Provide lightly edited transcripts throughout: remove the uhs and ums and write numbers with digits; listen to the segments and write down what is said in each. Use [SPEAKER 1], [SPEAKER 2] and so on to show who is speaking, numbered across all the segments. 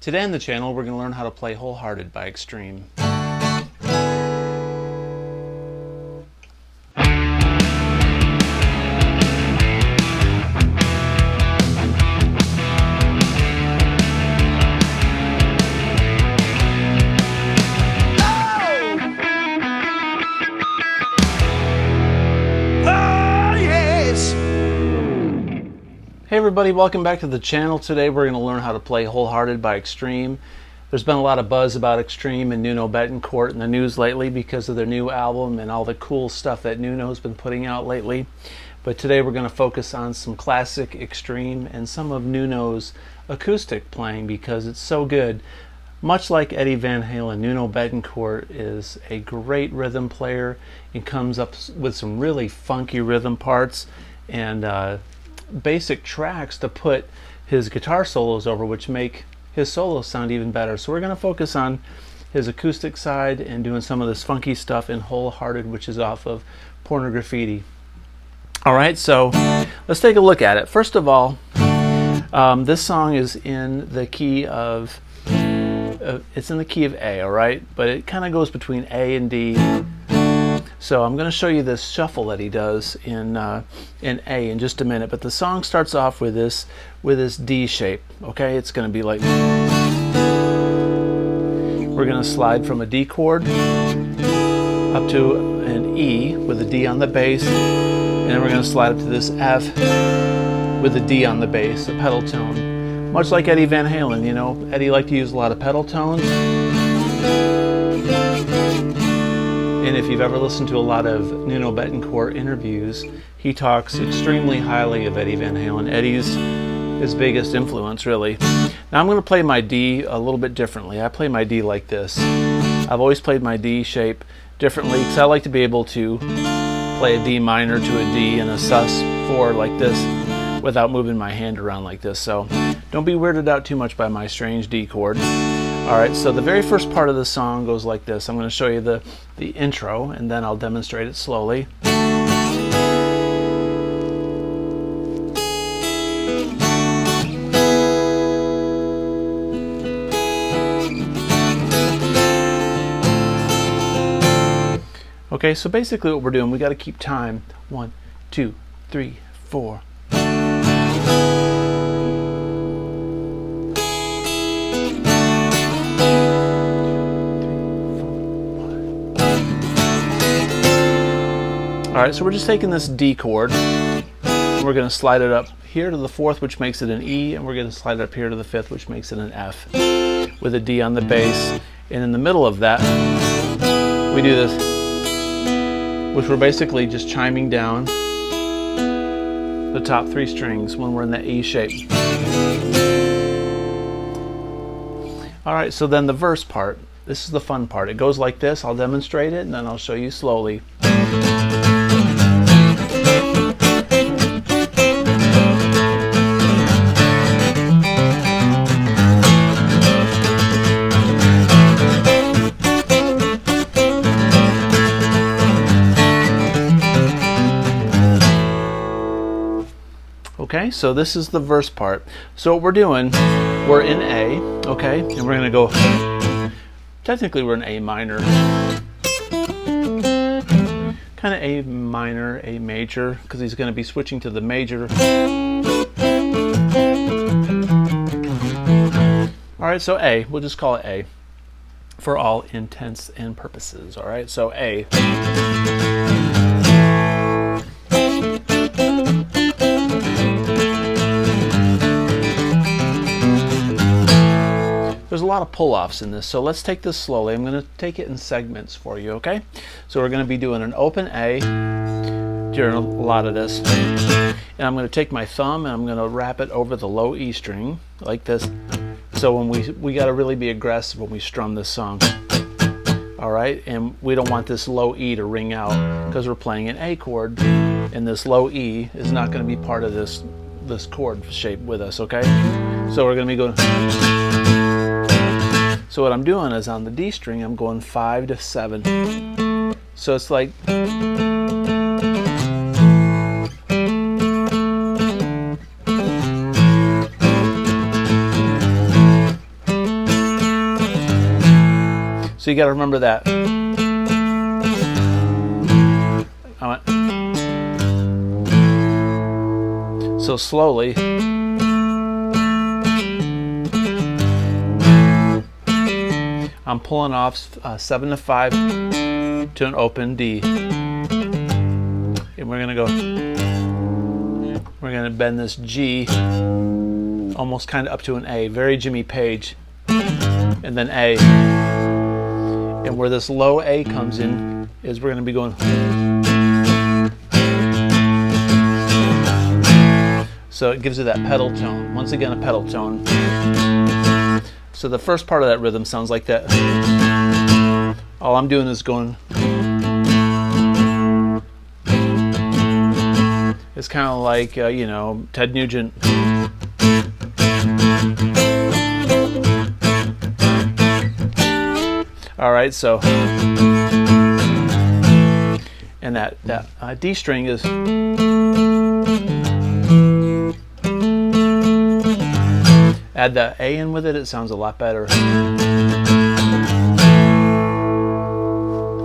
[SPEAKER 1] Today on the channel we're going to learn how to play Wholehearted by Extreme. Hey everybody, welcome back to the channel. Today we're going to learn how to play Wholehearted by Extreme. There's been a lot of buzz about Extreme and Nuno Bettencourt in the news lately because of their new album and all the cool stuff that Nuno's been putting out lately. But today we're going to focus on some classic Extreme and some of Nuno's acoustic playing because it's so good. Much like Eddie Van Halen, Nuno Bettencourt is a great rhythm player and comes up with some really funky rhythm parts and basic tracks to put his guitar solos over, which make his solos sound even better. So we're going to focus on his acoustic side and doing some of this funky stuff in Wholehearted, which is off of Porno Graffiti. Alright, so let's take a look at it. First of all, this song is in the key of it's in the key of A, alright? But it kind of goes between A and D. So I'm going to show you this shuffle that he does in A in just a minute. But the song starts off with this D shape. Okay, it's going to be like, we're going to slide from a D chord up to an E with a D on the bass, and then we're going to slide up to this F with a D on the bass, a pedal tone. Much like Eddie Van Halen, you know, Eddie liked to use a lot of pedal tones. And if you've ever listened to a lot of Nuno Bettencourt interviews, he talks extremely highly of Eddie Van Halen. Eddie's his biggest influence, really. Now I'm going to play my D a little bit differently. I play my D like this. I've always played my D shape differently because I like to be able to play a D minor to a D and a sus4 like this without moving my hand around like this. So don't be weirded out too much by my strange D chord. Alright, so the very first part of the song goes like this. I'm going to show you the intro and then I'll demonstrate it slowly. Okay, so basically what we're doing, we got to keep time. 1, 2, 3, 4. Alright, so we're just taking this D chord, and we're going to slide it up here to the 4th, which makes it an E, and we're going to slide it up here to the 5th, which makes it an F, with a D on the bass. And in the middle of that, we do this, which we're basically just chiming down the top 3 strings when we're in the E shape. Alright, so then the verse part, this is the fun part. It goes like this. I'll demonstrate it, and then I'll show you slowly. Okay, so this is the verse part. So what we're doing, we're in A, okay, and we're going to go, technically we're in A minor, kind of A minor, A major, because he's going to be switching to the major. Alright, so A, we'll just call it A for all intents and purposes. Alright, so A. There's a lot of pull-offs in this, so let's take this slowly. I'm going to take it in segments for you, okay? So we're going to be doing an open A during a lot of this. And I'm going to take my thumb and I'm going to wrap it over the low E string, like this. So when we got to really be aggressive when we strum this song. Alright, and we don't want this low E to ring out because we're playing an A chord, and this low E is not going to be part of this chord shape with us, okay? So we're going to be going... So what I'm doing is on the D string, I'm going 5 to 7. So it's like So you got to remember that. So slowly. I'm pulling off 7 to 5 to an open D. And we're going to bend this G almost kind of up to an A, very Jimmy Page, and then A. And where this low A comes in is we're going to be going. So it gives you that pedal tone. Once again, a pedal tone. So the first part of that rhythm sounds like that. All I'm doing is going. It's kind of like, you know, Ted Nugent. All right, so. And that D string is. Add the A in with it, it sounds a lot better.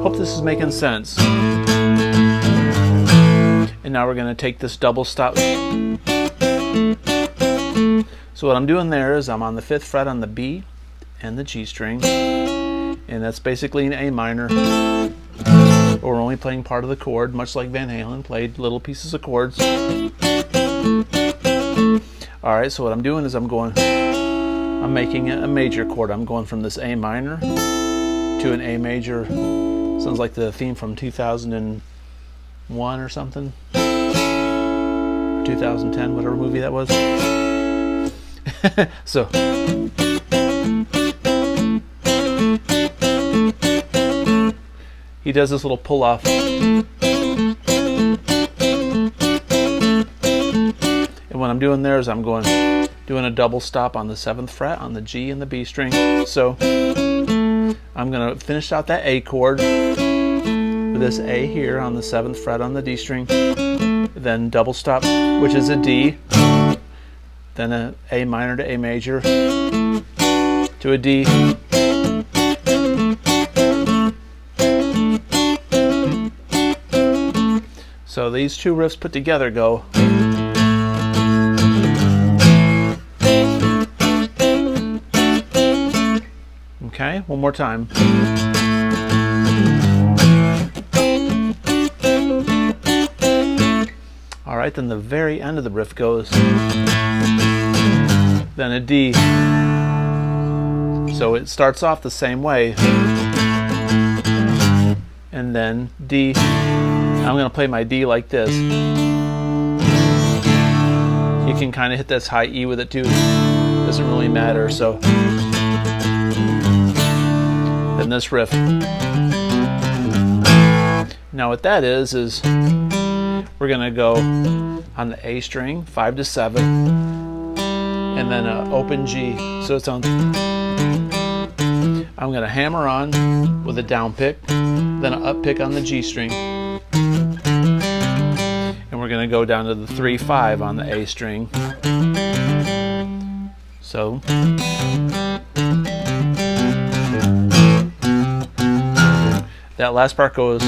[SPEAKER 1] Hope this is making sense. And now we're going to take this double stop. So what I'm doing there is I'm on the 5th fret on the B and the G string. And that's basically an A minor. We're only playing part of the chord, much like Van Halen played little pieces of chords. Alright, so what I'm doing is I'm making a major chord. I'm going from this A minor to an A major. Sounds like the theme from 2001 or something. 2010, whatever movie that was. So. He does this little pull off. And what I'm doing there is I'm doing a double stop on the 7th fret on the G and the B string. So I'm going to finish out that A chord with this A here on the 7th fret on the D string, then double stop, which is a D, then a A minor to A major to a D, so these two riffs put together go. Okay, one more time. All right, then the very end of the riff goes, then a D. So it starts off the same way, and then D. I'm going to play my D like this. You can kind of hit this high E with it too. Doesn't really matter. So then this riff. Now what that is we're going to go on the A string, 5 to 7, and then an open G. So it sounds. I'm going to hammer on with a down pick, then an up pick on the G string. And we're going to go down to the 3-5 on the A string. So that last part goes.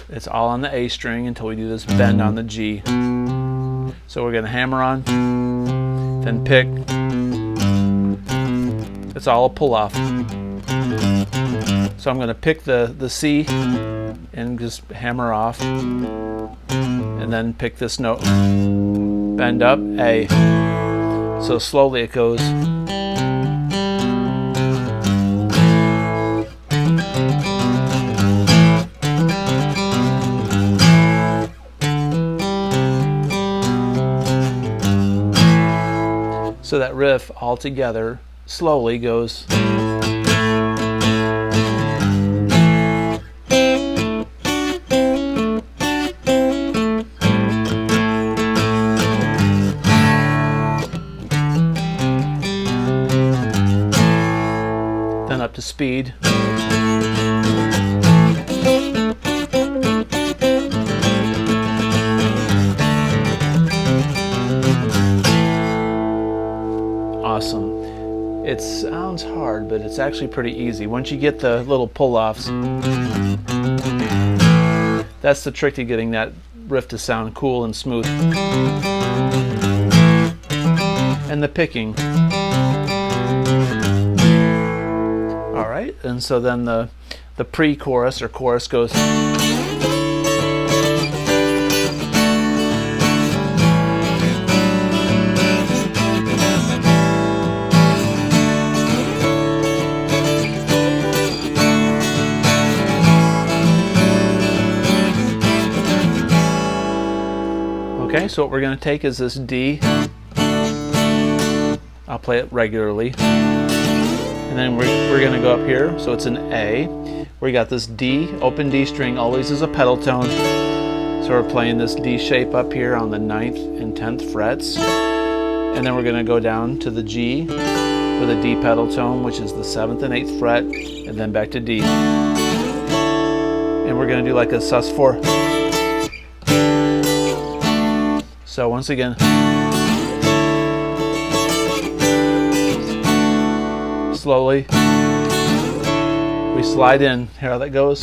[SPEAKER 1] It's all on the A string until we do this bend on the G. So we're going to hammer on, then pick. It's all a pull off. So I'm going to pick the C and just hammer off, and then pick this note, bend up, A. So slowly it goes. So that riff all together slowly goes. Then up to speed. Awesome. It sounds hard, but it's actually pretty easy. Once you get the little pull-offs, that's the trick to getting that riff to sound cool and smooth. And the picking. All right, and so then the pre-chorus or chorus goes. Okay, so what we're going to take is this D. I'll play it regularly. And then we're going to go up here, so it's an A. We got this D, open D string, always is a pedal tone. So we're playing this D shape up here on the 9th and 10th frets. And then we're going to go down to the G with a D pedal tone, which is the 7th and 8th fret, and then back to D. And we're going to do like a sus4. So once again, slowly, we slide in. Hear how that goes?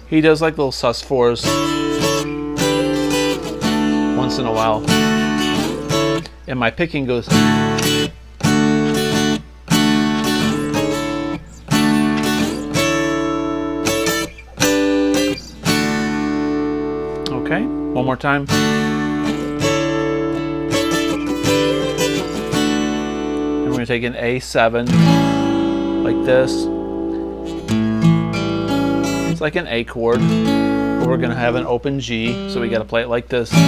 [SPEAKER 1] He does like little sus4s once in a while. And my picking goes. Okay, one more time. And we're going to take an A7 like this. It's like an A chord, but we're going to have an open G, so we got to play it like this. And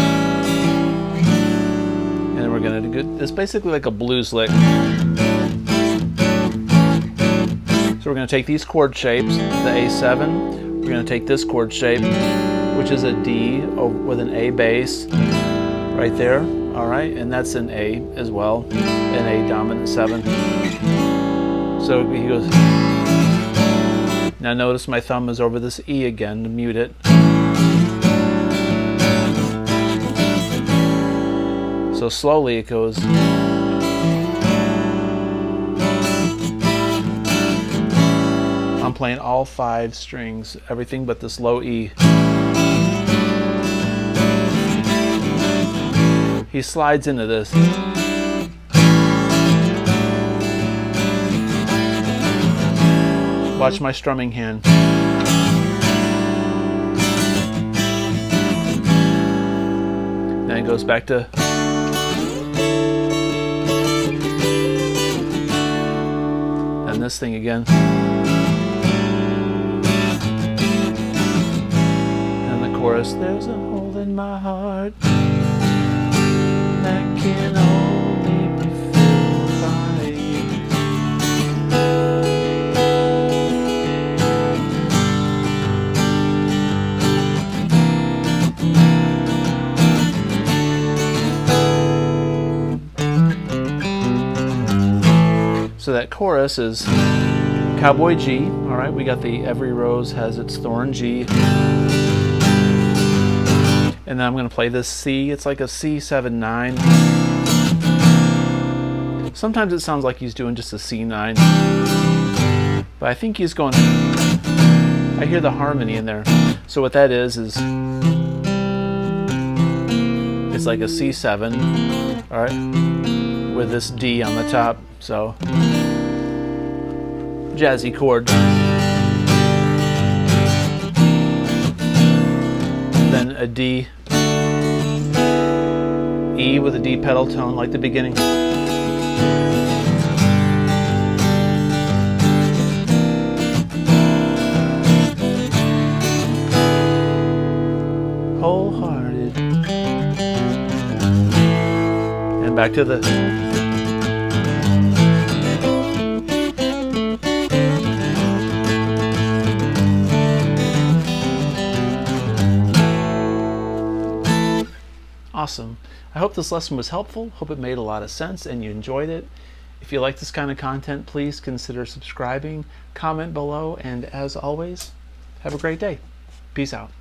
[SPEAKER 1] then we're going to do it's basically like a blues lick. So we're going to take these chord shapes, the A7, we're going to take this chord shape, which is a D with an A bass right there. All right, and that's an A as well, an A dominant 7. So he goes. Now notice my thumb is over this E again to mute it. So slowly it goes. I'm playing all 5 strings, everything but this low E. He slides into this. Watch my strumming hand. Then it goes back to. And this thing again. And the chorus, there's a hole in my heart that can only be filled by you. So that chorus is cowboy G. All right, we got the every rose has its thorn G. And then I'm going to play this C. It's like a C7-9. Sometimes it sounds like he's doing just a C9. But I think he's going. I hear the harmony in there. So what that is it's like a C7. All right, with this D on the top. So jazzy chord. Then a D, E with a D pedal tone like the beginning. Wholehearted. And back to the. Awesome. I hope this lesson was helpful. Hope it made a lot of sense and you enjoyed it. If you like this kind of content, please consider subscribing, comment below, and as always, have a great day. Peace out.